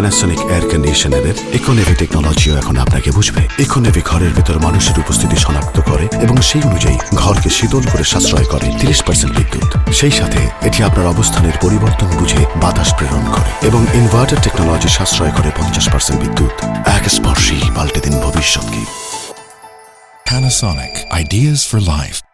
Panasonic Air-Conditioner Econavi টেকনোলজিও এখন আপনাকে বুঝবে। Econavi ঘরের ভিতর মানুষের উপস্থিতি শনাক্ত করে এবং সেই অনুযায়ী ঘরকে শীতল করে সাশ্রয় করে 30% বিদ্যুৎ। সেই সাথে এটি আপনার অবস্থানের পরিবর্তন বুঝে বাতাস প্রেরণ করে এবং ইনভার্টার টেকনোলজি সাশ্রয় করে 50% বিদ্যুৎ। এক স্পর্শেই পাল্টে দিন ভবিষ্যৎকে। Panasonic, ideas for life.